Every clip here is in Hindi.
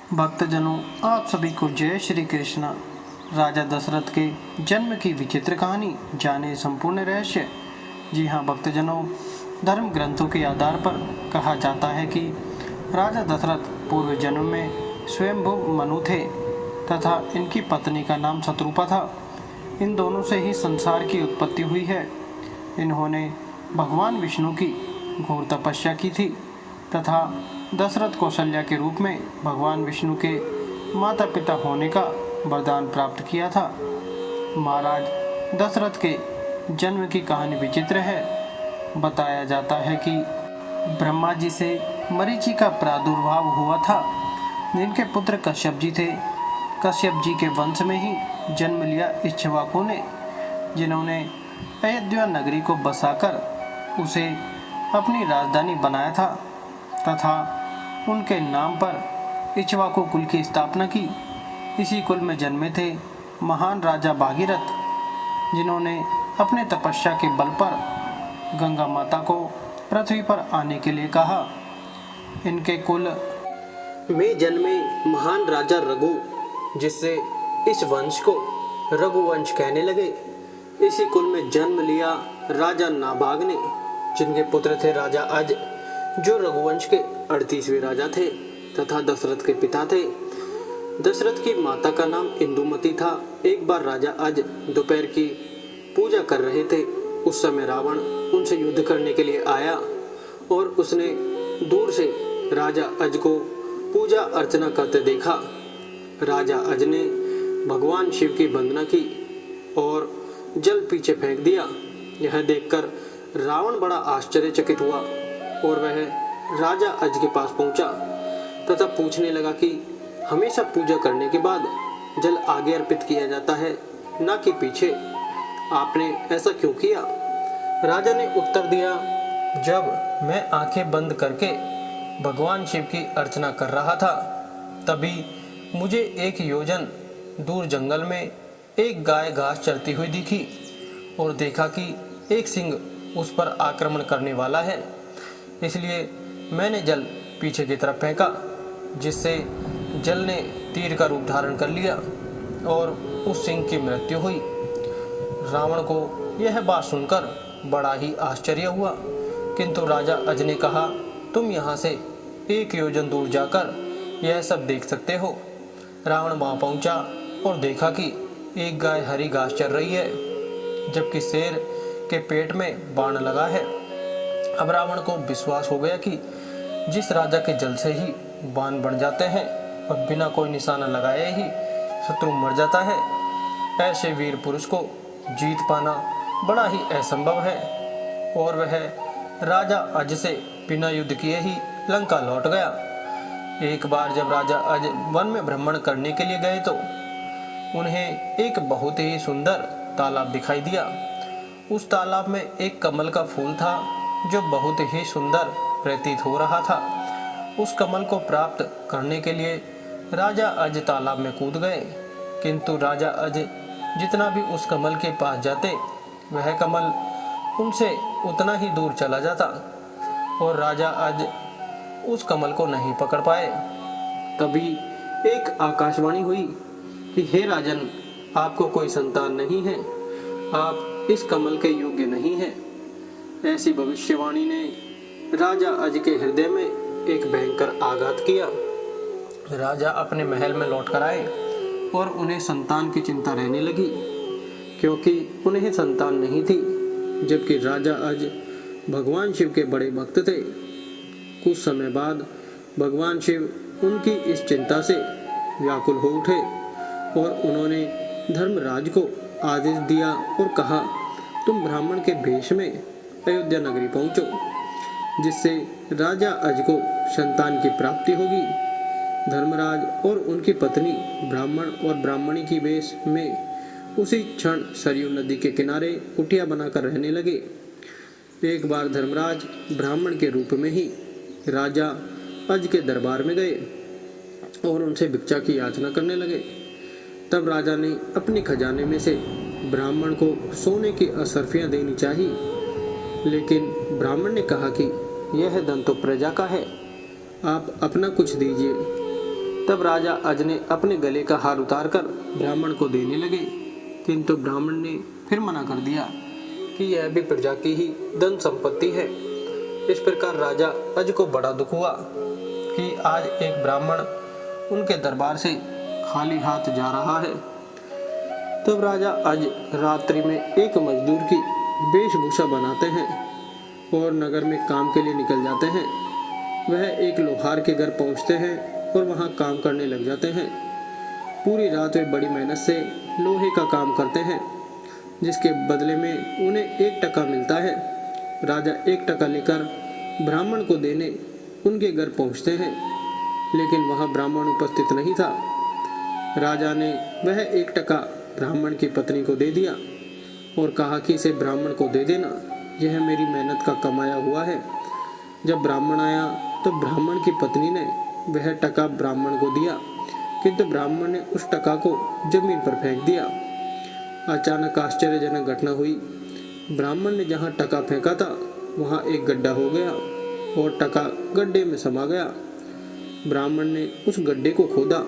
भक्तजनों, आप सभी को जय श्री कृष्ण। राजा दशरथ के जन्म की विचित्र कहानी जाने संपूर्ण रहस्य। जी हाँ भक्तजनों, धर्म ग्रंथों के आधार पर कहा जाता है कि राजा दशरथ पूर्व जन्म में स्वयंभू मनु थे तथा इनकी पत्नी का नाम शत्रुपा था। इन दोनों से ही संसार की उत्पत्ति हुई है। इन्होंने भगवान विष्णु की घोर तपस्या की थी तथा दशरथ कौशल्या के रूप में भगवान विष्णु के माता पिता होने का वरदान प्राप्त किया था। महाराज दशरथ के जन्म की कहानी विचित्र है। बताया जाता है कि ब्रह्मा जी से मरीचि का प्रादुर्भाव हुआ था, जिनके पुत्र कश्यप जी थे। कश्यप जी के वंश में ही जन्म लिया इक्ष्वाकु ने, जिन्होंने अयोध्या नगरी को बसाकर उसे अपनी राजधानी बनाया था तथा उनके नाम पर इक्ष्वाकु कुल की स्थापना की। इसी कुल में जन्मे थे महान राजा भागीरथ, जिन्होंने अपने तपस्या के बल पर गंगा माता को पृथ्वी पर आने के लिए कहा। इनके कुल में जन्मे महान राजा रघु, जिससे इस वंश को रघुवंश कहने लगे। इसी कुल में जन्म लिया राजा नाभाग ने, जिनके पुत्र थे राजा अज, जो रघुवंश के 38वें राजा थे तथा दशरथ के पिता थे। दशरथ की माता का नाम इंदुमती था। एक बार राजा अज दोपहर की पूजा कर रहे थे। उस समय रावण उनसे युद्ध करने के लिए आया और उसने दूर से राजा अज को पूजा अर्चना करते देखा। राजा अज ने भगवान शिव की वंदना की और जल पीछे फेंक दिया। यह देखकर रावण बड़ा आश्चर्यचकित हुआ और वह राजा अज के पास पहुंचा तथा पूछने लगा कि हमेशा पूजा करने के बाद जल आगे अर्पित किया जाता है, न कि पीछे। आपने ऐसा क्यों किया? राजा ने उत्तर दिया, जब मैं आंखें बंद करके भगवान शिव की अर्चना कर रहा था, तभी मुझे 1 योजन दूर जंगल में एक गाय घास चरती हुई दिखी और देखा कि एक सिंह उस पर आक्रमण करने वाला है। इसलिए मैंने जल पीछे की तरफ फेंका, जिससे जल ने तीर का रूप धारण कर लिया और उस सिंह की मृत्यु हुई। रावण को यह बात सुनकर बड़ा ही आश्चर्य हुआ, किंतु राजा अज ने कहा, तुम यहाँ से 1 योजन दूर जाकर यह सब देख सकते हो। रावण वहाँ पहुँचा और देखा कि एक गाय हरी घास चर रही है, जबकि शेर के पेट में बाण लगा है। अब रावण को विश्वास हो गया कि जिस राजा के जल से ही बाण बन जाते हैं और बिना कोई निशाना लगाए ही शत्रु मर जाता है, ऐसे वीर पुरुष को जीत पाना बड़ा ही असंभव है। और वह राजा अज से बिना युद्ध किए ही लंका लौट गया। एक बार जब राजा अज वन में भ्रमण करने के लिए गए तो उन्हें एक बहुत ही सुंदर तालाब दिखाई दिया। उस तालाब में एक कमल का फूल था, जो बहुत ही सुंदर प्रतीत हो रहा था। उस कमल को प्राप्त करने के लिए राजा अज तालाब में कूद गए, किंतु राजा अज जितना भी उस कमल के पास जाते, वह कमल उनसे उतना ही दूर चला जाता और राजा अज उस कमल को नहीं पकड़ पाए। तभी एक आकाशवाणी हुई कि हे राजन, आपको कोई संतान नहीं है, आप इस कमल के योग्य नहीं हैं। ऐसी भविष्यवाणी ने राजा अज के हृदय में एक भयंकर आघात किया। राजा अपने महल में लौट कर आए और उन्हें संतान की चिंता रहने लगी, क्योंकि उन्हें संतान नहीं थी, जबकि राजा अज भगवान शिव के बड़े भक्त थे। कुछ समय बाद भगवान शिव उनकी इस चिंता से व्याकुल हो उठे और उन्होंने धर्मराज को आदेश दिया और कहा, तुम ब्राह्मण के भेष में अयोध्या नगरी पहुंचो, जिससे राजा अज को संतान की प्राप्ति होगी। धर्मराज और उनकी पत्नी ब्राह्मण और ब्राह्मणी की वेश में उसी क्षण सरयू नदी के किनारे कुटिया बनाकर रहने लगे। एक बार धर्मराज ब्राह्मण के रूप में ही राजा अज के दरबार में गए और उनसे भिक्षा की याचना करने लगे। तब राजा ने अपने खजाने में से ब्राह्मण को सोने की असरफियां देनी चाहिए, लेकिन ब्राह्मण ने कहा कि यह धन तो प्रजा का है, आप अपना कुछ दीजिए। तब राजा अज ने अपने गले का हार उतारकर ब्राह्मण को देने लगे, किंतु ब्राह्मण ने फिर मना कर दिया कि यह भी प्रजा की ही धन संपत्ति है। इस प्रकार राजा अज को बड़ा दुख हुआ कि आज एक ब्राह्मण उनके दरबार से खाली हाथ जा रहा है। तब राजा अज रात्रि में एक मजदूर की वेशभूषा बनाते हैं और नगर में काम के लिए निकल जाते हैं। वह एक लोहार के घर पहुंचते हैं और वहां काम करने लग जाते हैं। पूरी रात वे बड़ी मेहनत से लोहे का काम करते हैं, जिसके बदले में उन्हें 1 टका मिलता है। राजा 1 टका लेकर ब्राह्मण को देने उनके घर पहुंचते हैं, लेकिन वहां ब्राह्मण उपस्थित नहीं था। राजा ने वह 1 टका ब्राह्मण की पत्नी को दे दिया और कहा कि इसे ब्राह्मण को दे देना, यह मेरी मेहनत का कमाया हुआ है। जब ब्राह्मण आया तो ब्राह्मण की पत्नी ने वह टका ब्राह्मण को दिया, किंतु ब्राह्मण ने उस टका को जमीन पर फेंक दिया। अचानक आश्चर्यजनक घटना हुई। ब्राह्मण ने जहाँ टका फेंका था वहाँ एक गड्ढा हो गया और टका गड्ढे में समा गया। ब्राह्मण ने उस गड्ढे को खोदा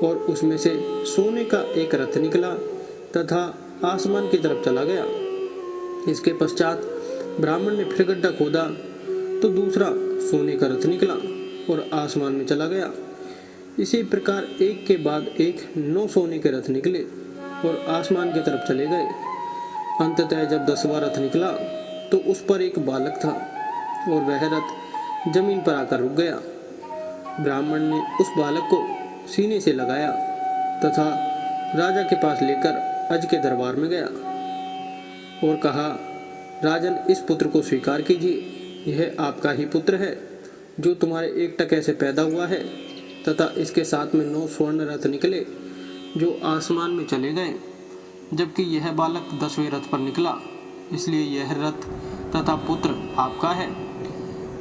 और उसमें से सोने का एक रथ निकला तथा आसमान की तरफ चला गया। इसके पश्चात ब्राह्मण ने फिर गड्ढा खोदा तो दूसरा सोने का रथ निकला और आसमान में चला गया। इसी प्रकार एक के बाद एक 9 सोने के रथ निकले और आसमान की तरफ चले गए। अंततः जब 10वां रथ निकला तो उस पर एक बालक था और वह रथ जमीन पर आकर रुक गया। ब्राह्मण ने उस बालक को सीने से लगाया तथा राजा के पास लेकर अज के दरबार में गया और कहा, राजन, इस पुत्र को स्वीकार कीजिए। यह आपका ही पुत्र है जो तुम्हारे 1 टके से पैदा हुआ है तथा इसके साथ में 9 स्वर्ण रथ निकले जो आसमान में चले गए, जबकि यह बालक 10वें रथ पर निकला, इसलिए यह रथ तथा पुत्र आपका है।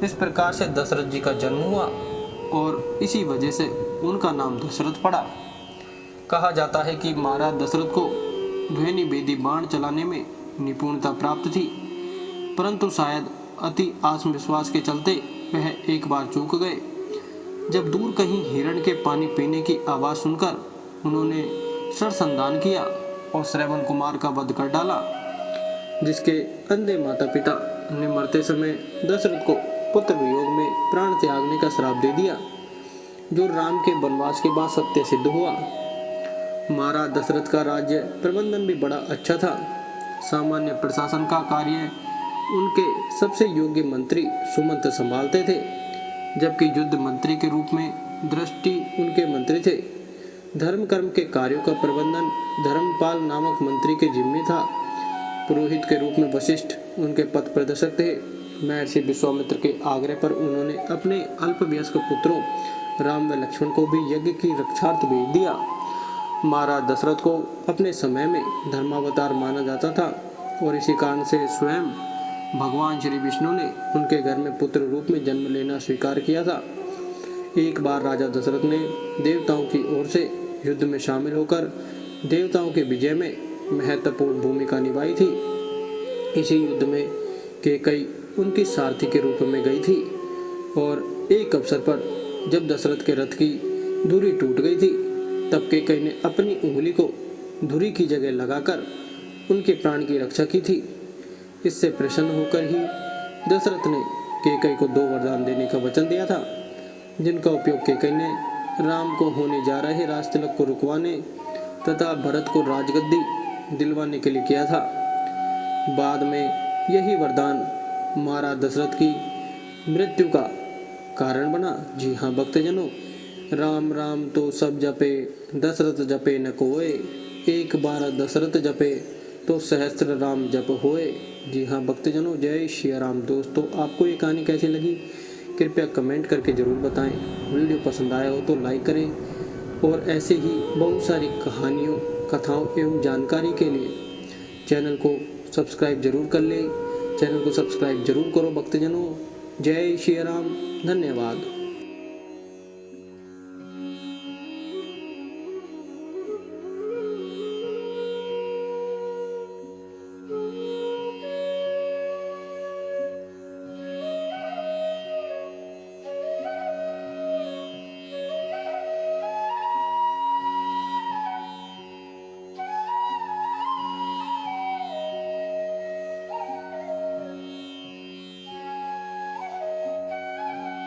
इस प्रकार से दशरथ जी का जन्म हुआ और इसी वजह से उनका नाम दशरथ पड़ा। कहा जाता है कि महाराज दशरथ को ध्वनि भेदी बाण चलाने में निपुणता प्राप्त थी, परंतु शायद अति आत्मविश्वास के चलते वह एक बार चूक गए। जब दूर कहीं हिरण के पानी पीने की आवाज़ सुनकर उन्होंने सरसंधान किया और श्रवण कुमार का वध कर डाला, जिसके अंधे माता पिता ने मरते समय दशरथ को पुत्र वियोग में प्राण त्यागने का श्राप दे दिया, जो राम के वनवास के बाद सत्य सिद्ध हुआ। महाराज दशरथ का राज्य प्रबंधन भी बड़ा अच्छा था। सामान्य प्रशासन का कार्य उनके सबसे योग्य मंत्री सुमंत संभालते थे, जबकि युद्ध मंत्री के रूप में दृष्टि उनके मंत्री थे। धर्म कर्म के कार्यों का प्रबंधन धर्मपाल नामक मंत्री के जिम्मे था। पुरोहित के रूप में वशिष्ठ उनके पथ प्रदर्शक थे। महर्षि विश्वामित्र के आग्रह पर उन्होंने अपने अल्पवयस्क पुत्रों राम व लक्ष्मण को भी यज्ञ की रक्षार्थ भेज दिया। महाराज दशरथ को अपने समय में धर्मावतार माना जाता था और इसी कारण से स्वयं भगवान श्री विष्णु ने उनके घर में पुत्र रूप में जन्म लेना स्वीकार किया था। एक बार राजा दशरथ ने देवताओं की ओर से युद्ध में शामिल होकर देवताओं के विजय में महत्वपूर्ण भूमिका निभाई थी। इसी युद्ध में कैकेयी उनकी सारथी के रूप में गई थी और एक अवसर पर जब दशरथ के रथ की धुरी टूट गई थी, तब कैकेयी ने अपनी उंगली को धुरी की जगह लगाकर उनके प्राण की रक्षा की थी। इससे प्रसन्न होकर ही दशरथ ने कैकेयी को 2 वरदान देने का वचन दिया था, जिनका उपयोग कैकेयी ने राम को होने जा रहे राजतिलक को रुकवाने तथा भरत को राजगद्दी दिलवाने के लिए किया था। बाद में यही वरदान महाराज दशरथ की मृत्यु का कारण बना। जी हाँ भक्तजनों, राम राम तो सब जपे, दशरथ जपे न कोय, एक बार दशरथ जपे तो सहस्त्र राम जप होए। जी हाँ भक्तजनों, जय श्री राम। दोस्तों, आपको ये कहानी कैसी लगी कृपया कमेंट करके ज़रूर बताएं। वीडियो पसंद आया हो तो लाइक करें और ऐसे ही बहुत सारी कहानियों, कथाओं एवं जानकारी के लिए चैनल को सब्सक्राइब जरूर कर लें। चैनल को सब्सक्राइब जरूर करो भक्तजनों। जय श्री राम। धन्यवाद।